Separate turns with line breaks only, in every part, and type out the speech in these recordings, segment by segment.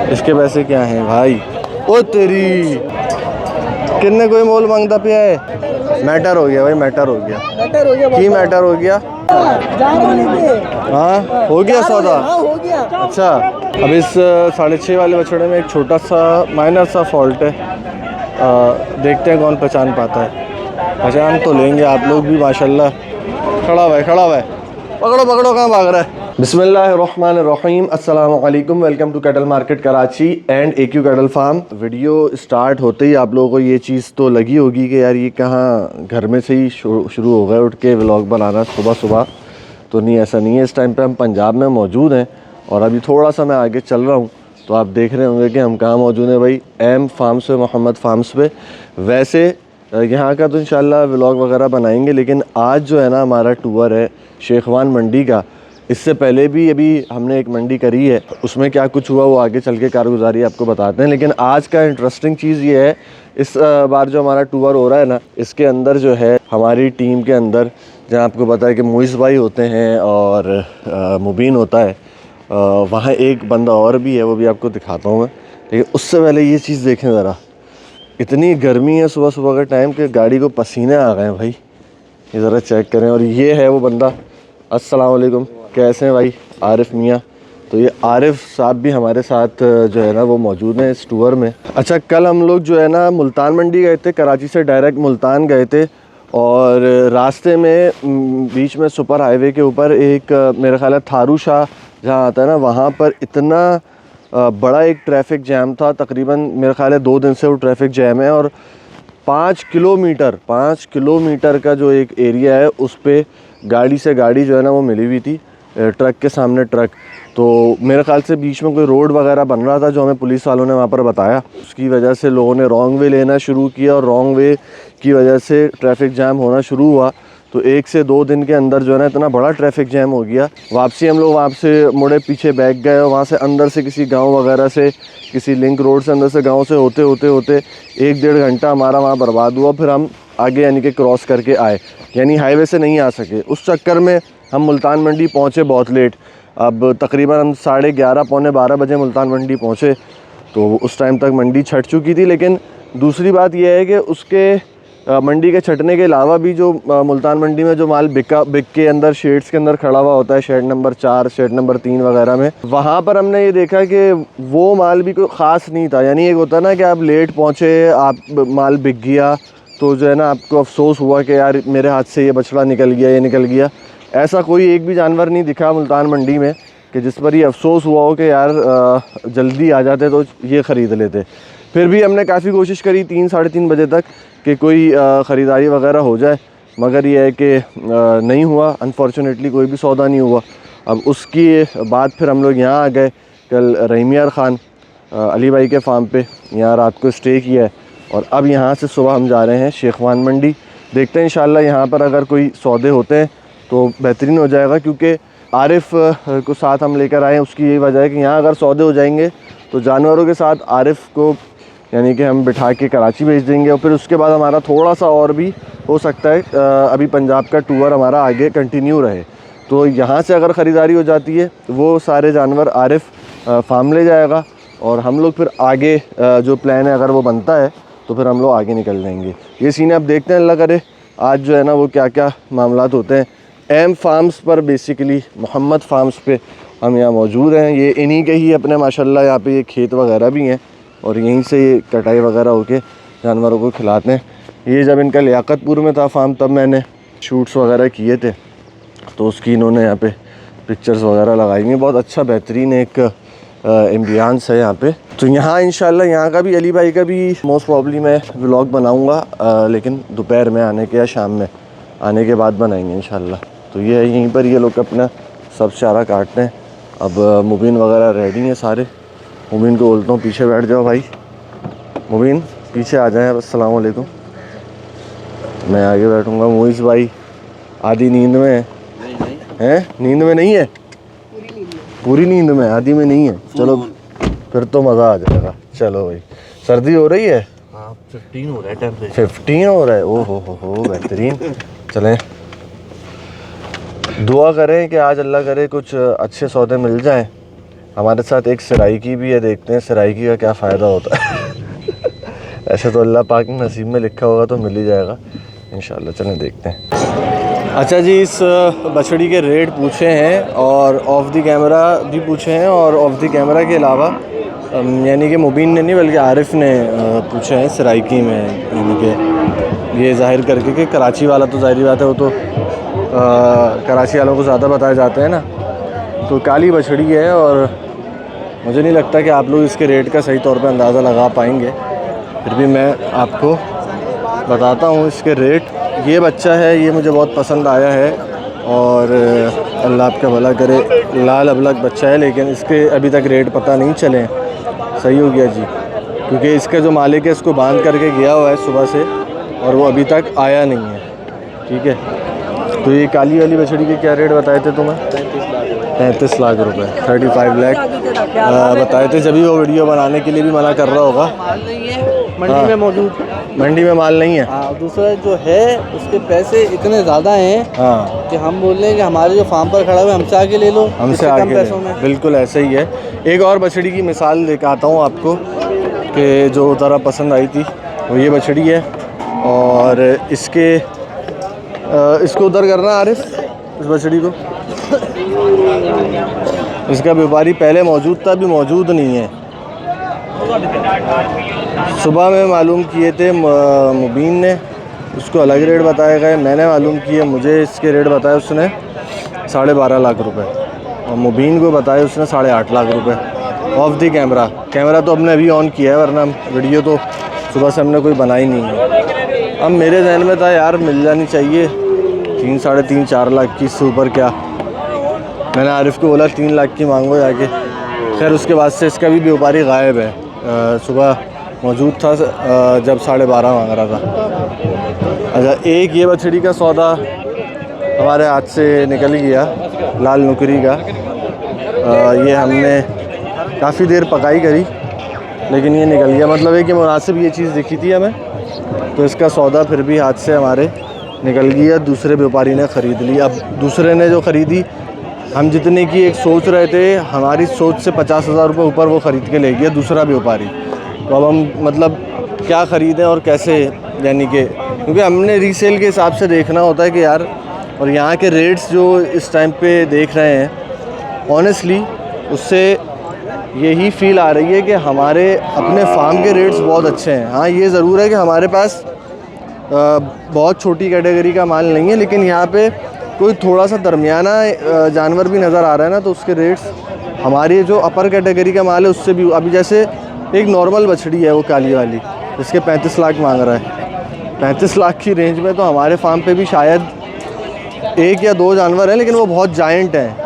इसके पैसे क्या हैं भाई? ओ तेरी, कितने कोई मोल मांगता पिया है? मैटर हो गया भाई, मैटर हो गया, की मैटर हो गया। हाँ हो गया सौदा। अच्छा, अब इस 6.5 वाले बछड़े में एक छोटा सा माइनर सा फॉल्ट है। देखते हैं कौन पहचान पाता है। पहचान तो लेंगे आप लोग भी माशाल्लाह। खड़ा हुआ है, खड़ा हुआ है, पकड़ो पकड़ो, कहाँ भाग रहा है? बिस्मिल्लाहिर्रहमानिर्रहीम, अस्सलाम वालेकुम, welcome to cattle market Karachi and AQ cattle farm. Video start होते ही आप लोगों को ये चीज़ तो लगी होगी कि यार ये कहाँ घर में से ही शुरू हो गए उठ के व्लॉग बनाना सुबह सुबह। तो नहीं, ऐसा नहीं है। इस टाइम पे हम पंजाब में मौजूद हैं और अभी थोड़ा सा मैं आगे चल रहा हूँ तो आप देख रहे होंगे कि हम कहाँ मौजूद हैं भाई, एम फार्म्स पे, मोहम्मद फार्म्स पे। वैसे यहाँ का तो इंशाल्लाह व्लॉग वगैरह बनाएंगे, लेकिन आज जो है ना हमारा टूर है शेखवान मंडी का। इससे पहले भी अभी हमने एक मंडी करी है, उसमें क्या कुछ हुआ वो आगे चल के कारगुजारी आपको बताते हैं। लेकिन आज का इंटरेस्टिंग चीज़ ये है, इस बार जो हमारा टूर हो रहा है ना, इसके अंदर जो है हमारी टीम के अंदर, जहाँ आपको पता है कि मोइस भाई होते हैं और मुबीन होता है, वहाँ एक बंदा और भी है, वो भी आपको दिखाता हूँ मैं। लेकिन उससे पहले ये चीज़ देखें ज़रा, इतनी गर्मी है सुबह सुबह का टाइम कि गाड़ी को पसीने आ गए हैं भाई। ये ज़रा चेक करें। और ये है वो बंदा। अस्सलाम वालेकुम, कैसे हैं भाई? आरिफ मियाँ। तो ये आरिफ साहब भी हमारे साथ जो है ना वो मौजूद हैं इस टूर में। अच्छा, कल हम लोग जो है ना मुल्तान मंडी गए थे, कराची से डायरेक्ट मुल्तान गए थे और रास्ते में बीच में सुपर हाईवे के ऊपर एक मेरा ख्याल है थारू शाह जहाँ आता है ना, वहाँ पर इतना बड़ा एक ट्रैफिक जैम था। तकरीबन मेरा ख्याल है 2 दिन से वो ट्रैफिक जैम है और 5 किलोमीटर का जो एक एरिया है उस पर गाड़ी से गाड़ी जो है ना वो मिली हुई थी, ट्रक के सामने ट्रक। तो मेरे ख्याल से बीच में कोई रोड वगैरह बन रहा था जो हमें पुलिस वालों ने वहाँ पर बताया। उसकी वजह से लोगों ने रॉन्ग वे लेना शुरू किया और रॉन्ग वे की वजह से ट्रैफिक जैम होना शुरू हुआ। तो 1 से 2 दिन के अंदर जो है ना इतना बड़ा ट्रैफिक जैम हो गया। वापसी हम लोग वहाँ से मुड़े पीछे बैक गए और वहाँ से अंदर से किसी गांव वगैरह से, किसी लिंक रोड से अंदर से गांव से होते होते होते 1-1.5 घंटा हमारा वहाँ बर्बाद हुआ। फिर हम आगे यानी कि क्रॉस करके आए, यानी हाईवे से नहीं आ सके। उस चक्कर में हम मुल्तान मंडी पहुँचे बहुत लेट। अब तकरीबन हम 11:30 पौने 12 बजे मुल्तान मंडी पहुँचे। तो उस टाइम तक मंडी छट चुकी थी। लेकिन दूसरी बात यह है कि उसके मंडी के छटने के अलावा भी जो मुल्तान मंडी में जो माल बिक के अंदर शेड्स के अंदर खड़ा हुआ होता है, शेड नंबर 4, शेड नंबर 3 वगैरह में, वहाँ पर हमने ये देखा कि वो माल भी कोई ख़ास नहीं था। यानी एक होता है ना कि आप लेट पहुँचे, आप माल बिक गया तो जो है ना आपको अफसोस हुआ कि यार मेरे हाथ से ये बछड़ा निकल गया, ये निकल गया। ऐसा कोई एक भी जानवर नहीं दिखा मुल्तान मंडी में कि जिस पर ये अफसोस हुआ हो कि यार जल्दी आ जाते तो ये ख़रीद लेते। फिर भी हमने काफ़ी कोशिश करी 3 साढ़े 3 बजे तक कि कोई ख़रीदारी वगैरह हो जाए, मगर ये है कि नहीं हुआ। अनफॉर्चुनेटली कोई भी सौदा नहीं हुआ। अब उसकी बाद फिर हम लोग यहाँ आ गए। कल रहीम यार ख़ान अली भाई के फार्म पे यहाँ रात को स्टे किया है और अब यहाँ से सुबह हम जा रहे हैं शेखवान मंडी। देखते हैं इंशाल्लाह यहाँ पर अगर कोई सौदे होते हैं तो बेहतरीन हो जाएगा, क्योंकि आरिफ को साथ हम लेकर आए हैं। उसकी यही वजह है कि यहाँ अगर सौदे हो जाएंगे तो जानवरों के साथ आरिफ को यानी कि हम बिठा के कराची भेज देंगे और फिर उसके बाद हमारा थोड़ा सा और भी हो सकता है अभी पंजाब का टूर हमारा आगे कंटिन्यू रहे। तो यहाँ से अगर ख़रीदारी हो जाती है वो सारे जानवर आरिफ फार्म ले जाएगा और हम लोग फिर आगे जो प्लान है अगर वो बनता है तो फिर हम लोग आगे निकल जाएंगे। ये सीन आप देखते हैं, अल्लाह करे आज जो है ना वो क्या क्या मामलात होते हैं। एम फार्म्स पर बेसिकली मोहम्मद फार्म्स पे हम यहाँ मौजूद हैं। ये इन्हीं के ही अपने माशाल्लाह यहाँ पे ये खेत वगैरह भी हैं और यहीं से ये कटाई वगैरह होके जानवरों को खिलाते हैं। ये जब इनका लियाकतपुर में था फार्म तब मैंने शूट्स वगैरह किए थे, तो उसकी इन्होंने यहाँ पे पिक्चर्स वगैरह लगाई हैं। बहुत अच्छा बेहतरीन एक एम्बियंस है यहाँ पे। तो यहाँ इंशाल्लाह यहाँ का भी, अली भाई का भी मोस्ट प्रॉब्ली मैं व्लॉग बनाऊँगा, लेकिन दोपहर में आने के या शाम में आने के बाद बनाएंगे इंशाल्लाह। तो ये है, यहीं पर ये लोग अपना सब चारा काटते हैं। अब मुबीन वगैरह रेडी हैं सारे। मुबीन को बोलता हूँ पीछे बैठ जाओ भाई, मुबीन पीछे आ जाएं। अस्सलाम वालेकुम। मैं आगे बैठूँगा। मोइस भाई आधी नींद में है। नींद में नहीं है, पूरी नींद में, आधी में नहीं है। चलो फिर तो मज़ा आ जाएगा। चलो भाई, सर्दी हो रही है?
हाँ 15 हो रहा है टेम्परेचर।
15 हो रहा है? ओहो हो बेहतरीन। चलें दुआ करें कि आज अल्लाह करे कुछ अच्छे सौदे मिल जाएं। हमारे साथ एक सराइकी भी है, देखते हैं सराइकी का क्या फ़ायदा होता है। ऐसे तो अल्लाह पाक ने नसीब में लिखा होगा तो मिल ही जाएगा इंशाल्लाह। चलें देखते हैं। अच्छा जी, इस बछड़ी के रेट पूछे हैं और ऑफ द कैमरा भी पूछे हैं, और ऑफ द कैमरा के अलावा यानी कि मुबीन ने नहीं बल्कि आरिफ ने पूछे हैं सराइकी में, यानी कि ये ज़ाहिर करके कि कराची वाला तो ज़ाहिर बात है वो तो कराची वालों को ज़्यादा बताए जाते हैं ना। तो काली बछड़ी है और मुझे नहीं लगता कि आप लोग इसके रेट का सही तौर पे अंदाज़ा लगा पाएंगे, फिर भी मैं आपको बताता हूँ इसके रेट। ये बच्चा है, ये मुझे बहुत पसंद आया है और अल्लाह आपका भला करे, लाल अबलग बच्चा है, लेकिन इसके अभी तक रेट पता नहीं चले। सही हो गया जी, क्योंकि इसका जो मालिक है इसको बांध करके गया हुआ है सुबह से और वो अभी तक आया नहीं है। ठीक है, तो ये काली वाली बछड़ी के क्या रेट बताए थे तुम्हें? 35 लाख रुपए, 35 लाख बताए थे। जब भी वो वीडियो बनाने के लिए भी मना कर रहा होगा।
मंडी में मौजूद,
मंडी में माल नहीं है।
हाँ, दूसरा जो है उसके पैसे इतने ज़्यादा हैं
हाँ
कि हम बोल रहे हैं कि हमारे जो फार्म पर खड़ा हुआ है हमसे आके ले लो,
हमसे
कम
आगे
पैसों में।
बिल्कुल ऐसे ही है। एक और बछड़ी की मिसाल दिखाता हूँ आपको कि जो ज़रा पसंद आई थी, वो ये बछड़ी है और इसको उधर करना आरिफ, इस बछड़ी को। इसका व्यापारी पहले मौजूद था, अभी मौजूद नहीं है। सुबह में मालूम किए थे मुबीन ने, उसको अलग रेट बताए गए। मैंने मालूम किए, मुझे इसके रेट बताए उसने 12.5 लाख रुपए और मुबीन को बताए उसने 8.5 लाख रुपए ऑफ द कैमरा। कैमरा तो हमने अभी ऑन किया है, वरना वीडियो तो सुबह से हमने कोई बनाई नहीं है। अब मेरे जहन में था यार मिल जानी चाहिए 3, साढ़े 3, 4 लाख की, इससे ऊपर क्या। मैंने आरिफ को बोला 3 लाख की मांगो जाके। खैर उसके बाद से इसका भी व्यापारी गायब है। सुबह मौजूद था जब 12.5 मांग रहा था। अच्छा, एक ये बछड़ी का सौदा हमारे हाथ से निकल गया, लाल नुकरी का। ये हमने काफ़ी देर पकाई करी लेकिन ये निकल गया। मतलब है कि मुनासिब ये चीज़ दिखी थी हमें, तो इसका सौदा फिर भी हाथ से हमारे निकल गया। दूसरे व्यापारी ने ख़रीद ली। अब दूसरे ने जो ख़रीदी, हम जितने की एक सोच रहे थे, हमारी सोच से 50,000 रुपये ऊपर वो ख़रीद के ले गया दूसरा व्यापारी। तो अब हम मतलब क्या ख़रीदें और कैसे, यानी कि क्योंकि हमने रीसेल के हिसाब से देखना होता है कि यार, और यहाँ के रेट्स जो इस टाइम पे देख रहे हैं ऑनेस्टली, उससे यही फ़ील आ रही है कि हमारे अपने फार्म के रेट्स बहुत अच्छे हैं। हाँ, ये ज़रूर है कि हमारे पास बहुत छोटी कैटेगरी का माल नहीं है, लेकिन यहाँ पे कोई थोड़ा सा दरमियाना जानवर भी नज़र आ रहा है ना, तो उसके रेट्स हमारी जो अपर कैटेगरी का माल है उससे भी। अभी जैसे एक नॉर्मल बछड़ी है वो काली वाली, जिसके 35 लाख मांग रहा है। 35 लाख की रेंज में तो हमारे फार्म पे भी शायद 1 या 2 जानवर हैं, लेकिन वो बहुत जायंट हैं,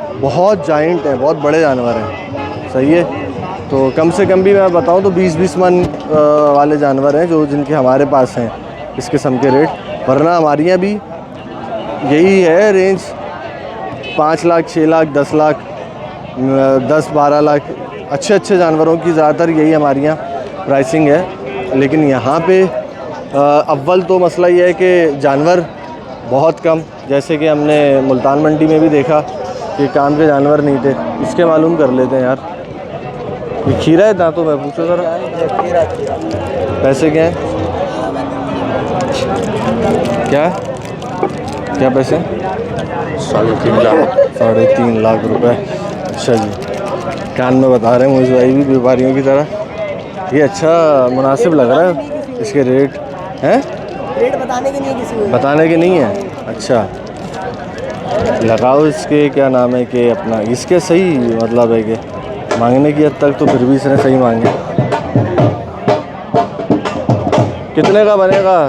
बहुत बड़े जानवर हैं। सही है, तो कम से कम भी मैं बताऊं तो 20-20 मन वाले जानवर हैं जो जिनके हमारे पास हैं इस किस्म के रेट। वरना हमारी यहाँ भी यही है रेंज, 5 लाख, 6 लाख, 10 लाख, 10-12 लाख, अच्छे जानवरों की ज़्यादातर यही हमारी यहाँ प्राइसिंग है। लेकिन यहाँ पे अव्वल तो मसला ये है कि जानवर बहुत कम, जैसे कि हमने मुल्तान मंडी में भी देखा कि काम के जानवर नहीं थे। इसके मालूम कर लेते हैं यार, ये खीरा है दांतों में, पूछो ज़रा पैसे क्या हैं, क्या पैसे?
3.5 लाख।
3.5 लाख रुपए। अच्छा जी, कान में बता रहे हैं मुझे भाई भी व्यापारियों की तरह। ये अच्छा मुनासिब लग रहा है इसके रेट हैं।
रेट बताने के नहीं, किसी को
बताने के नहीं है। अच्छा, लगाओ इसके क्या नाम है कि अपना, इसके सही मतलब है कि मांगने की हद तक तो फिर भी इसने सही मांगे। कितने का बनेगा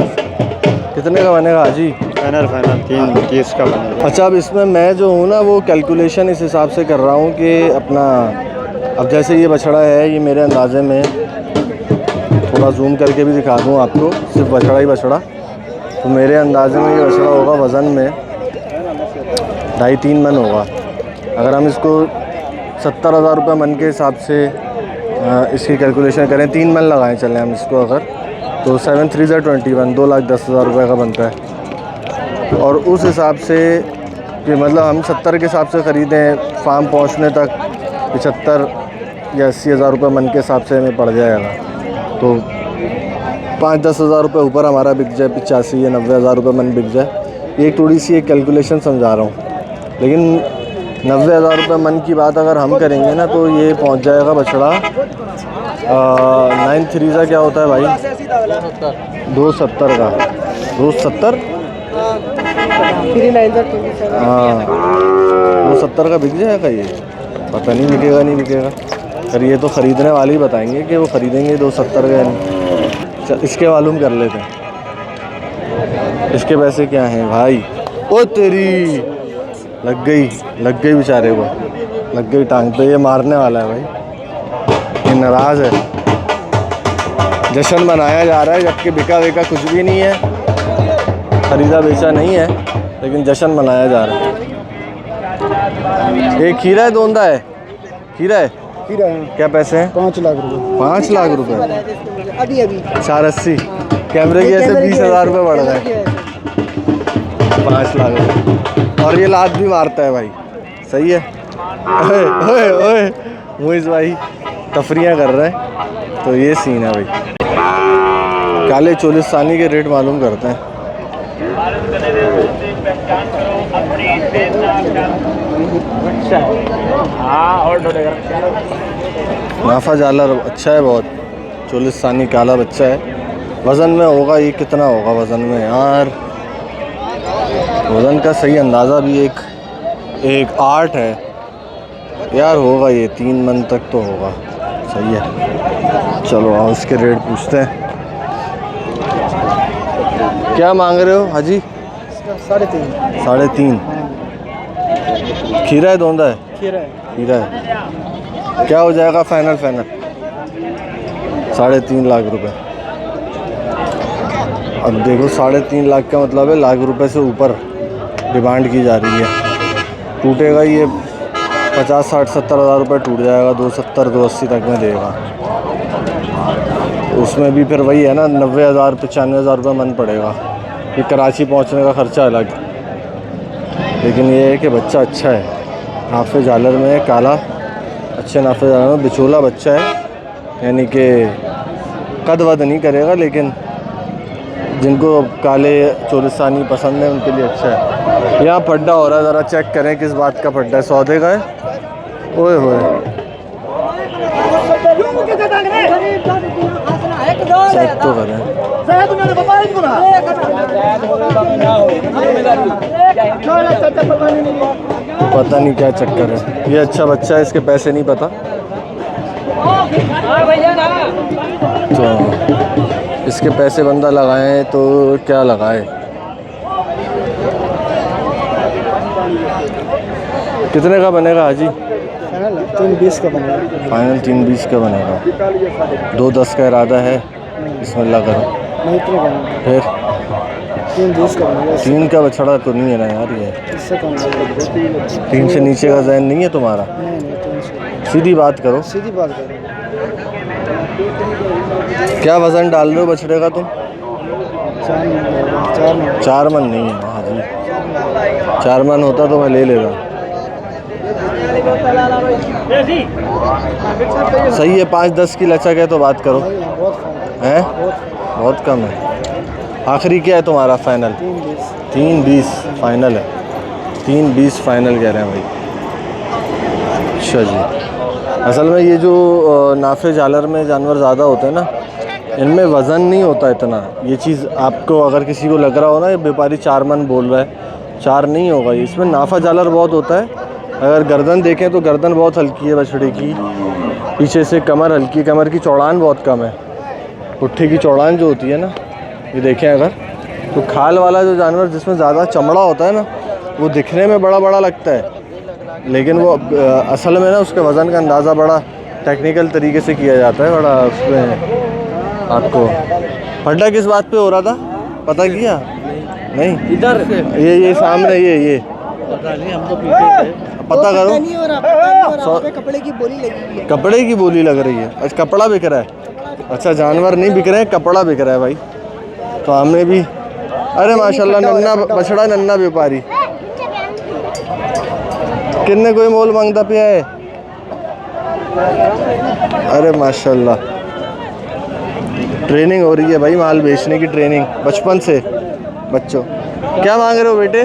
हाजी?
फाइनल 3.30 का बनेगा।
अच्छा, अब इसमें मैं जो हूँ ना वो कैलकुलेशन इस हिसाब से कर रहा हूँ कि अपना, अब जैसे ये बछड़ा है, ये मेरे अंदाजे में थोड़ा जूम करके भी दिखा दूँ आपको, सिर्फ बछड़ा ही बछड़ा, तो मेरे अंदाजे में ये बछड़ा होगा वज़न में 2.5-3 मन होगा। अगर हम इसको 70,000 रुपये मन के हिसाब से इसकी कैलकुलेशन करें, 3 मन लगाएं चलें हम इसको, अगर तो 7 3 21, 2,10,000 रुपये का बनता है। और उस हिसाब से कि मतलब हम 70 के हिसाब से ख़रीदें, फार्म पहुंचने तक 75, या 80,000 रुपये मन के हिसाब से हमें पड़ जाएगा। तो 5-10 हज़ार रुपये ऊपर हमारा बिक जाए, 85 या 90,000 रुपये मन बिक जाए। ये थोड़ी सी एक कैलकुलेशन समझा रहा हूँ। लेकिन 90,000 रुपये मन की बात अगर हम करेंगे ना तो ये पहुँच जाएगा बछड़ा 9-3 का क्या होता है भाई? 270 का। 270 हाँ 270 का बिक जाएगा ये। पता नहीं बिकेगा नहीं बिकेगा। पर ये तो ख़रीदने वाले ही बताएंगे कि वो ख़रीदेंगे 270 का नहीं। चल इसके मालूम कर लेते हैं इसके पैसे क्या हैं भाई। ओ तेरी लग गई बेचारे को, लग गई टांग पे। ये मारने वाला है भाई, ये नाराज़ है। जश्न मनाया जा रहा है जबकि बिका विका कुछ भी नहीं है, ख़रीदा बेचा नहीं है, लेकिन जश्न मनाया जा रहा है। एक खीरा है दोंदा है? खीरा है।
खीरा है।
क्या पैसे हैं?
5 लाख रुपए।
5 लाख रुपए
अभी
480। कैमरे की ऐसे 20,000 रुपये बढ़ गए। 5 लाख रुपये। और ये लात भी मारता है भाई, सही है। ओए ओए ओए मुइज़ भाई तफरियाँ कर रहे हैं। तो ये सीन है भाई। काले चोलिस्तानी के रेट मालूम करते हैं। नाफा जालर अच्छा है बहुत, चोलिस्तानी काला बच्चा है। वज़न में होगा ये कितना होगा वज़न में यार? वज़न का सही अंदाज़ा भी एक 8 है यार, होगा ये 3 मन तक तो होगा। सही है। चलो आओ इसके रेट पूछते हैं। क्या मांग रहे हो हाजी?
3.5।
3.5। खीरा है दोंदा है? खीरा है। क्या हो जाएगा फाइनल? 3.5 लाख रुपए। अब देखो 3.5 लाख का मतलब है लाख रुपए से ऊपर डिमांड की जा रही है। टूटेगा ये 50, 60, 70 हज़ार रुपये टूट जाएगा। 270, 280 तक में देगा। उसमें भी फिर वही है ना, 90,000, 95,000 रुपये मन पड़ेगा। फिर कराची पहुंचने का ख़र्चा अलग। लेकिन ये है कि बच्चा अच्छा है, नाफे जालर में है, काला, अच्छे नाफे जालर में बिचोला बच्चा है। यानी कि कद वद नहीं करेगा, लेकिन जिनको काले चोलिस्तानी पसंद है उनके लिए अच्छा है। यहाँ पड्डा हो रहा है, ज़रा चेक करें किस बात का पड्डा है। सौदे का है? ओए होए चेक तो करें। पता नहीं क्या चक्कर है। ये अच्छा बच्चा है, इसके पैसे नहीं पता। तो इसके पैसे बंदा लगाए तो क्या लगाए? कितने का बनेगा हाजी?
3.20 का बनेगा।
फाइनल 3.20 का बनेगा। 2.10 का इरादा है? बिस्मिल्लाह करो।
नहीं इतने का नहीं।
फिर
3.20 का बनेगा।
3 का बछड़ा तो नहीं है ना यार ये?
इससे कम लगेगा।
3 से नीचे का ज़हन नहीं है तुम्हारा?
नहीं 300।
सीधी बात करो।
सीधी बात करो।
क्या वज़न डाल रहे हो बछड़े का तुम?
4 मन
नहीं है हाजी। 4 मन होता तो मैं ले लेता। सही है। 5-10 की लचक है तो बात करो। हैं? बहुत कम है। आखिरी क्या है तुम्हारा फाइनल? 3.20 फाइनल है। 3.20 फाइनल कह रहे हैं भाई। अच्छा जी। असल में ये जो नाफे जालर में जानवर ज़्यादा होते हैं ना, इनमें वज़न नहीं होता इतना। ये चीज़ आपको अगर किसी को लग रहा हो ना ये व्यापारी 4 मन बोल रहा है, 4 नहीं होगा। इसमें नाफा जालर बहुत होता है। अगर गर्दन देखें तो गर्दन बहुत हल्की है बछड़े की। पीछे से कमर हल्की, कमर की चौड़ान बहुत कम है। पुट्ठे की चौड़ान जो होती है ना, ये देखें अगर, तो खाल वाला जो जानवर जिसमें ज़्यादा चमड़ा होता है ना, वो दिखने में बड़ा बड़ा लगता है, लेकिन वो असल में ना उसके वज़न का अंदाज़ा बड़ा टेक्निकल तरीके से किया जाता है। बड़ा उसमें आपको पड्डा किस बात पे हो रहा था पता किया? नहीं
इधर
ये सामने ये
पता नहीं, हम तो पीछे थे।
पता करो।
नहीं हो रहा। कपड़े की बोली लगी है।
कपड़े की बोली लग रही है? अच्छा कपड़ा बिक रहा है। अच्छा जानवर नहीं बिक रहे हैं, कपड़ा बिक रहा है भाई। तो हमने भी, अरे माशाल्लाह नन्ना बछड़ा, नन्ना व्यापारी। किन्ने कोई मोल मांगता पिया है? अरे माशाल्लाह, ट्रेनिंग हो रही है भाई, माल बेचने की ट्रेनिंग बचपन से बच्चों। क्या मांग रहे हो बेटे?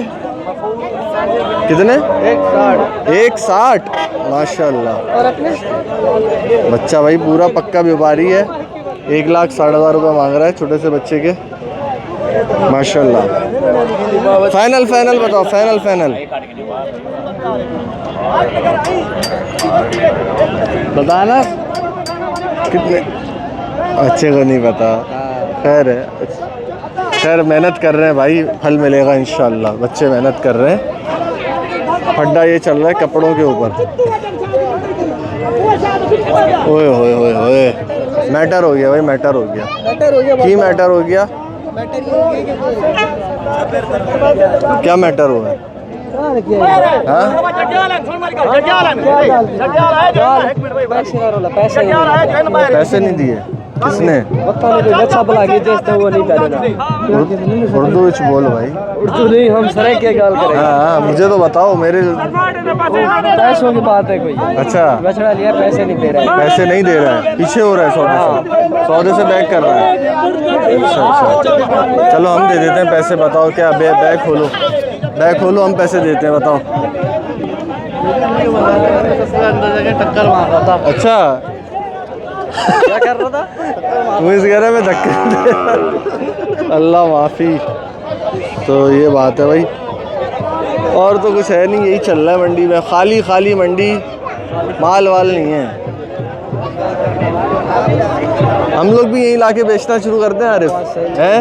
कितने? 160। माशाल्लाह, बच्चा भाई पूरा पक्का व्यापारी है। 1,60,000 रुपये मांग रहा है छोटे से बच्चे के। माशाल्लाह। फाइनल बताओ, फाइनल
बताना
कितने? अच्छे को नहीं पता, खैर है। खैर मेहनत कर रहे हैं भाई, फल मिलेगा इंशाल्लाह। बच्चे मेहनत कर रहे हैं। फड्डा ये चल रहा है कपड़ों के ऊपर। ओए होए होए होए, मैटर हो गया भाई, मैटर हो गया। की मैटर हो गया? क्या मैटर हुआ है? हाँ? पैसे नहीं दिए किसने? उर्दू विच बोल भाई।
उर्दू नहीं, हम सरे क्या गाल करें।
हाँ, मुझे तो बताओ। मेरे
पैसों की बात है कोई।
अच्छा,
बछड़ा लिया, पैसे नहीं दे रहा है।
पैसे नहीं दे रहा है, पीछे हो रहा है सौदे से बैक कर रहा है। अच्छा, चलो हम दे देते हैं पैसे। बताओ क्या? बैग खोलो, हम पैसे देते हैं। बताओ।
टक्कर मार रहा था।
अच्छा,
क्या कर रहा था?
वो इस गहरे में धक्के दे। अल्लाह माफ़ी। तो ये बात है भाई, और तो कुछ है नहीं, यही चल रहा है मंडी में। खाली मंडी, माल वाल नहीं है। हम लोग भी यहीं लाके बेचना शुरू करते हैं आरिफ, हैं?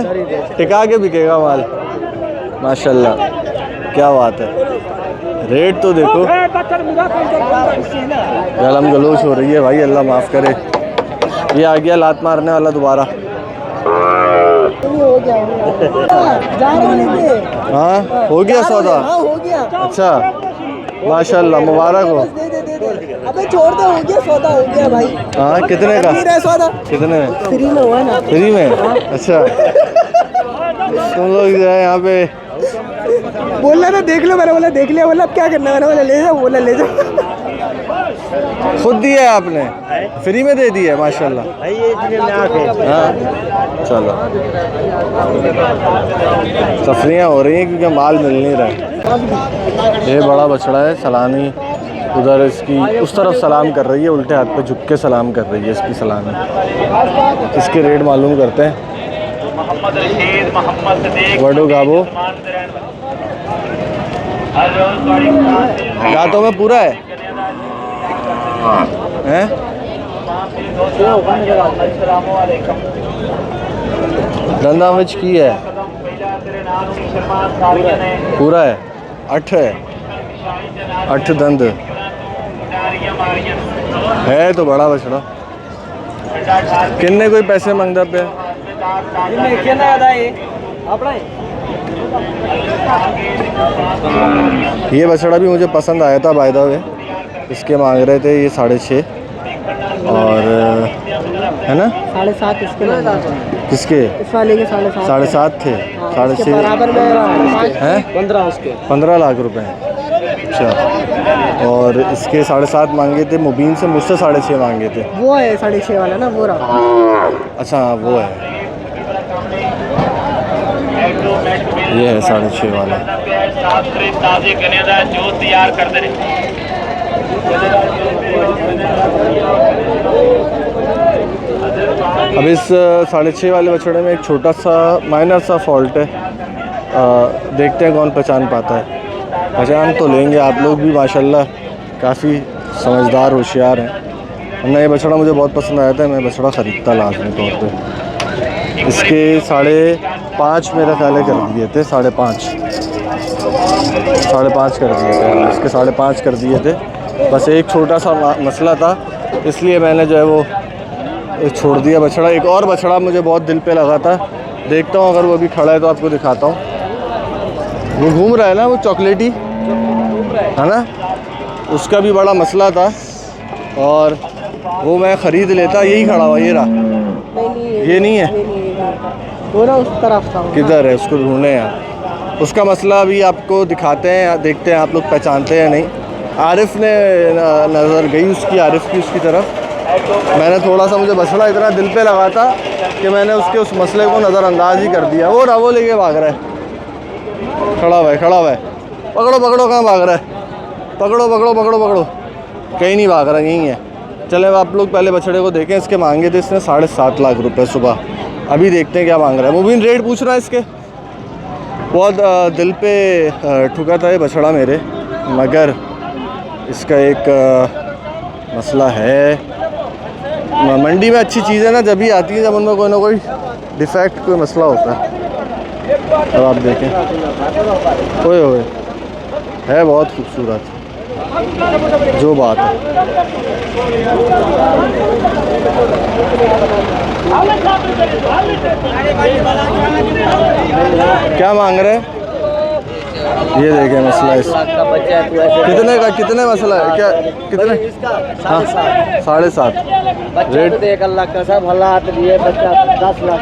टिका के बिकेगा माल। माशाल्लाह, क्या बात है। रेट तो देखो, गलम गलोच हो रही है भाई। अल्लाह माफ़ करे। ये आ गया लात मारने वाला दोबारा। हाँ, हो गया सौदा?
हो गया।
अच्छा, माशाल्लाह, मुबारक हो।
अबे छोड़ दे, हो गया सौदा, हो गया भाई।
हाँ, कितने का?
सौदा
कितने?
फ्री में हुआ ना।
फ्री में? अच्छा, तुम लोग जो है यहाँ पे
बोला ना देख लो, मैंने बोला देख लिया। बोला अब क्या करना, मैंने बोला ले जाओ। बोला ले जाओ।
खुद दिया है आपने? फ्री में दे दिया है? माशाल्लाह। हाँ, चलो, तफरियाँ हो रही हैं क्योंकि माल मिल नहीं रहा है। ये बड़ा बछड़ा है, सलामी उधर इसकी उस तरफ सलाम कर रही है, उल्टे हाथ पे झुक के सलाम कर रही है इसकी सलामी। इसके रेट मालूम करते हैं। वडो गाबो दांतों में पूरा है? हैं? दंदा विच की है? पूरा है? 8 है? 8 दंद है तो बड़ा बछड़ा। किन्ने कोई पैसे मंगदा पे? ये बछड़ा भी मुझे पसंद आया था बाय द वे। इसके मांग रहे थे ये 6.5 और है ना
7.5 इसके
किसके?
इस वाले के 7.5
7.5 थे। 6.5
बराबर में
हैं?
15 उसके
15 लाख रुपए। अच्छा, और इसके 7.5 मांगे थे मुबीन से, मुझसे 6.5 मांगे थे।
वो है 6.5 वाला ना, वो रहा।
अच्छा हाँ, वो है, ये है 6.5 वाला। अब इस 6.5 वाले बछड़े में एक छोटा सा माइनर सा फॉल्ट है। देखते हैं कौन पहचान पाता है। पहचान तो लेंगे आप लोग भी, माशाल्लाह काफ़ी समझदार होशियार हैं। वरना ये बछड़ा मुझे बहुत पसंद आया था, मैं बछड़ा ख़रीदता लाजमी तौर पे। इसके 5.5 मेरा ख्याल है कर दिए थे, 5.5 कर दिए थे। इसके 5.5 कर दिए थे। बस एक छोटा सा मसला था, इसलिए मैंने जो है वो छोड़ दिया बछड़ा। एक और बछड़ा मुझे बहुत दिल पे लगा था, देखता हूँ अगर वो भी खड़ा है तो आपको दिखाता हूँ। वो घूम रहा है ना, वो चॉकलेटी है ना, उसका भी बड़ा मसला था और वो मैं ख़रीद लेता। यही खड़ा हुआ, ये रहा। ये नहीं है,
वो ना उस तरफ था।
किधर है? उसको ढूंढे यार। उसका मसला भी आपको दिखाते हैं, देखते हैं आप लोग पहचानते हैं नहीं। आरिफ ने नज़र गई उसकी, आरिफ की उसकी तरफ। मैंने थोड़ा सा, मुझे बछड़ा इतना दिल पे लगा था कि मैंने उसके उस मसले को नज़रअंदाज ही कर दिया। वो वो लेके भाग रहा है, खड़ा हुआ है, खड़ा हुआ है। पकड़ो पकड़ो, कहाँ भाग रहा है? पकड़ो पकड़ो पकड़ो पकड़ो, कहीं नहीं भाग रहा, यहीं है। चले आप लोग पहले बछड़े को देखें। इसके मांगे थे इसने 7.5 लाख रुपए सुबह। अभी देखते हैं क्या मांग रहा है। मुबीन रेट पूछ रहा है इसके। बहुत दिल पे ठुका था ये बछड़ा मेरे, मगर इसका एक मसला है। मंडी में अच्छी चीज़ें ना जब भी आती हैं जब उनमें कोई ना कोई डिफेक्ट, कोई मसला होता है। अब आप देखें, ओए ओए, है बहुत खूबसूरत, जो बात है। क्या मांग रहे हैं? ये देखें मसला इस कितने मसला है क्या? कितने? 7.5 रेट।
1 लाख का सब हल्ला दिए, बच्चा 10 लाख।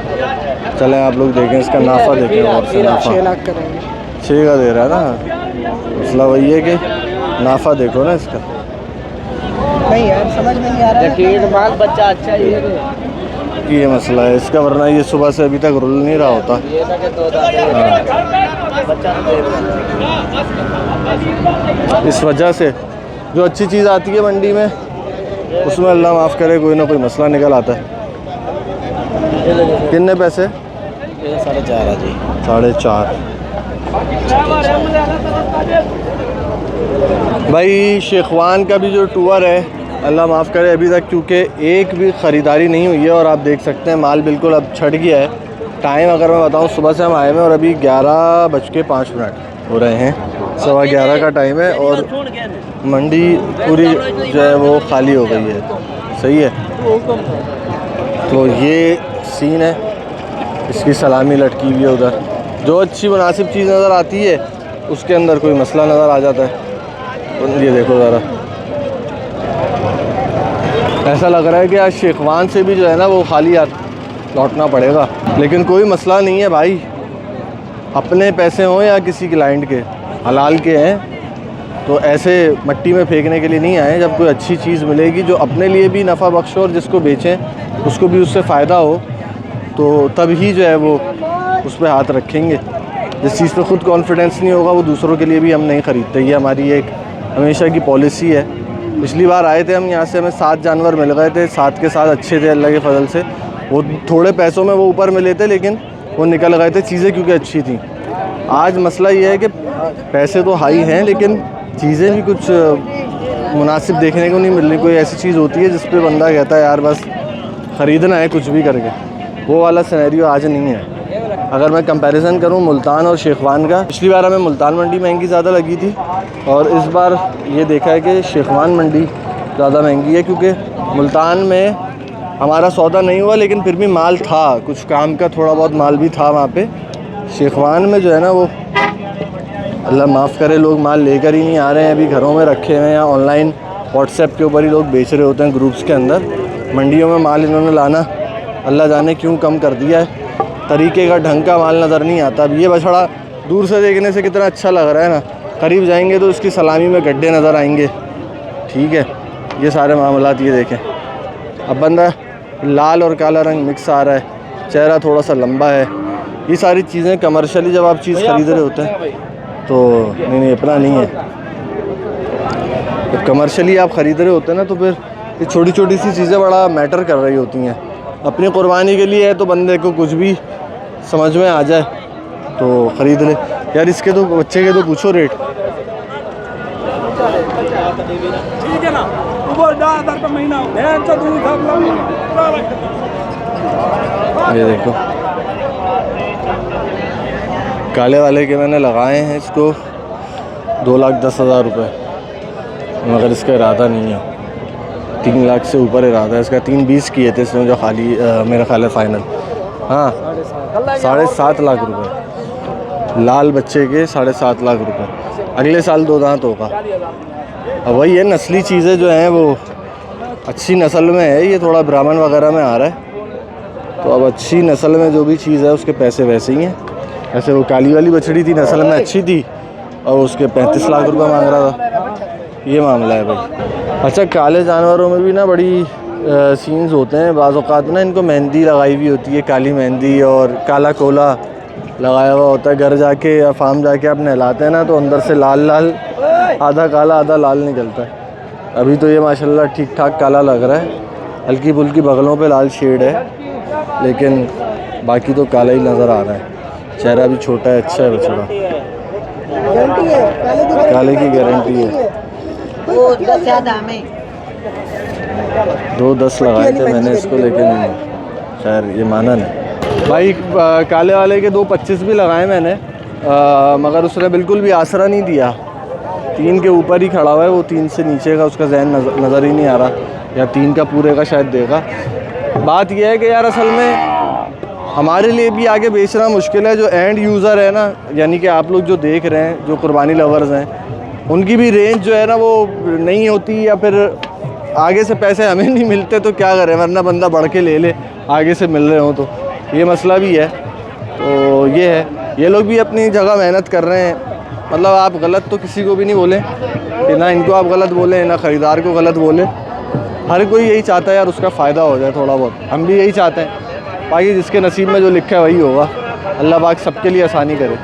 चलें आप लोग देखें इसका नाफा देखें, और से नाफा
6 लाख करेंगे।
6 का दे रहा है ना। मसला वही है कि नाफा देखो ना इसका।
नहीं यार समझ में नहीं आ रहा है।
यकीन माल बच्चा अच्छा ही है।
ये मसला है इसका, वरना ये सुबह से अभी तक रुल नहीं रहा होता।
ये ना कि 2 बच्चा
इस वजह से जो अच्छी चीज़ आती है मंडी में, उसमें अल्लाह माफ़ करे कोई ना कोई मसला निकल आता है। कितने पैसे?
4.5 जी।
4.5। भाई शेखवान का भी जो टूर है, अल्लाह माफ़ करे अभी तक क्योंकि एक भी ख़रीदारी नहीं हुई है। और आप देख सकते हैं माल बिल्कुल अब छट गया है। टाइम अगर मैं बताऊं, सुबह से हम आए हैं और अभी 11:05 हो रहे हैं, 11:15 का टाइम है और मंडी पूरी जो है वो खाली हो गई है। सही है, तो ये सीन है। इसकी सलामी लटकी हुई है उधर। जो अच्छी मुनासिब चीज़ नज़र आती है उसके अंदर कोई मसला नज़र आ जाता है। तो ये देखो ज़रा, ऐसा लग रहा है कि आज शेखवान से भी जो है ना वो खाली हाथ लौटना पड़ेगा। लेकिन कोई मसला नहीं है भाई, अपने पैसे हों या किसी क्लाइंट के, हलाल के हैं तो ऐसे मट्टी में फेंकने के लिए नहीं आए। जब कोई अच्छी चीज़ मिलेगी जो अपने लिए भी नफ़ा बख्श हो और जिसको बेचें उसको भी उससे फ़ायदा हो, तो तब ही जो है वो उस पर हाथ रखेंगे। जिस चीज़ पे ख़ुद कॉन्फिडेंस नहीं होगा वो दूसरों के लिए भी हम नहीं ख़रीदते। ये हमारी एक हमेशा की पॉलिसी है। पिछली बार आए थे हम यहाँ से, हमें 7 जानवर मिल गए थे, 7 के 7 अच्छे थे अल्लाह के फजल से। वो थोड़े पैसों में वो ऊपर मिले थे लेकिन वो निकल गए थे चीज़ें क्योंकि अच्छी थी। आज मसला ये है कि पैसे तो हाई हैं लेकिन चीज़ें भी कुछ मुनासिब देखने को नहीं मिल रही। कोई ऐसी चीज़ होती है जिस पे बंदा कहता है यार बस ख़रीदना है कुछ भी करके, वो वाला सिनेरियो आज नहीं है। अगर मैं कंपैरिजन करूं मुल्तान और शेखवान का, पिछली बार हमें मुल्तान मंडी महंगी ज़्यादा लगी थी और इस बार ये देखा है कि शेखवान मंडी ज़्यादा महंगी है क्योंकि मुल्तान में हमारा सौदा नहीं हुआ लेकिन फिर भी माल था, कुछ काम का थोड़ा बहुत माल भी था वहाँ पे। शेखवान में जो है ना वो अल्लाह माफ़ करे लोग माल लेकर ही नहीं आ रहे हैं, अभी घरों में रखे हुए हैं या ऑनलाइन व्हाट्सएप के ऊपर ही लोग बेच रहे होते हैं ग्रुप्स के अंदर। मंडियों में माल इन्होंने लाना अल्लाह जाने क्यों कम कर दिया है, तरीके का ढंग का माल नज़र नहीं आता। अब ये बछड़ा दूर से देखने से कितना अच्छा लग रहा है ना, करीब जाएंगे तो इसकी सलामी में गड्ढे नज़र आएंगे। ठीक है, ये सारे मामलात ये देखें। अब बंदा लाल और काला रंग मिक्स आ रहा है, चेहरा थोड़ा सा लंबा है। ये सारी चीज़ें कमर्शियली जब आप चीज़ ख़रीद रहे होते हैं तो नहीं इतना नहीं है। जब कमर्शियली आप ख़रीद रहे होते हैं ना तो फिर ये छोटी छोटी सी चीज़ें बड़ा मैटर कर रही होती हैं। अपनी कुर्बानी के लिए है तो बंदे को कुछ भी समझ में आ जाए तो ख़रीद ले। यार इसके तो बच्चे के तो पूछो रेट।
ठीक है ना, वो 10,000 का महीना
ये देखो काले वाले के मैंने लगाए हैं इसको 2,10,000 रुपये, मगर इसका इरादा नहीं है। 3 लाख से ऊपर इरादा है इसका। 3,20 किए थे इसमें जो खाली मेरा ख्याल है फाइनल। हाँ 7.5 लाख रुपए लाल बच्चे के, 7.5 लाख रुपए। अगले साल 2 दांत होगा। अब वही है, नस्ली चीज़ें जो हैं वो अच्छी नस्ल में है। ये थोड़ा ब्राह्मण वगैरह में आ रहा है तो अब अच्छी नस्ल में जो भी चीज़ है उसके पैसे वैसे ही हैं। ऐसे वो काली वाली बछड़ी थी, नस्ल में अच्छी थी और उसके 35 लाख रुपए मांग रहा था। ये मामला है भाई। अच्छा, काले जानवरों में भी ना बड़ी सीन्स होते हैं। बाज़ औक़ात ना इनको मेहंदी लगाई हुई होती है, काली मेहंदी, और काला कोला लगाया हुआ होता है। घर जाके या फार्म जाके आप नहलाते हैं ना तो अंदर से लाल लाल, आधा काला आधा लाल निकलता है। अभी तो ये माशाल्लाह ठीक ठाक काला लग रहा है, हल्की फुल्की बगलों पे लाल शेड है, लेकिन बाकी तो काला ही नज़र आ रहा है। चेहरा भी छोटा है, अच्छा है बछड़ा,
गारंटी है
काले की गारंटी है।
वो 10 ज़्यादा हमें
2-10 लगाए थे मैंने इसको, लेकिन खैर ये माना नहीं भाई। काले वाले के 2-25 भी लगाए मैंने, मगर उसने बिल्कुल भी आसरा नहीं दिया। 3 के ऊपर ही खड़ा हुआ है वो, 3 से नीचे का उसका जहन नज़र ही नहीं आ रहा, या 3 का पूरे का शायद देगा। बात यह है कि यार असल में हमारे लिए भी आगे बेचना मुश्किल है। जो एंड यूज़र है ना, यानी कि आप लोग जो देख रहे हैं, जो कुर्बानी लवर्स हैं, उनकी भी रेंज जो है ना वो नहीं होती, या फिर आगे से पैसे हमें नहीं मिलते तो क्या करें, वरना बंदा बढ़ के ले ले आगे से मिल रहे हो तो। ये मसला भी है। तो ये है, ये लोग भी अपनी जगह मेहनत कर रहे हैं। मतलब आप गलत तो किसी को भी नहीं बोलें कि ना इनको आप गलत बोलें ना ख़रीदार को गलत बोलें। हर कोई यही चाहता है यार उसका फ़ायदा हो जाए थोड़ा बहुत, हम भी यही चाहते हैं। बाकी जिसके नसीब में जो लिखा है वही होगा। अल्लाह पाक सबके लिए आसानी करे।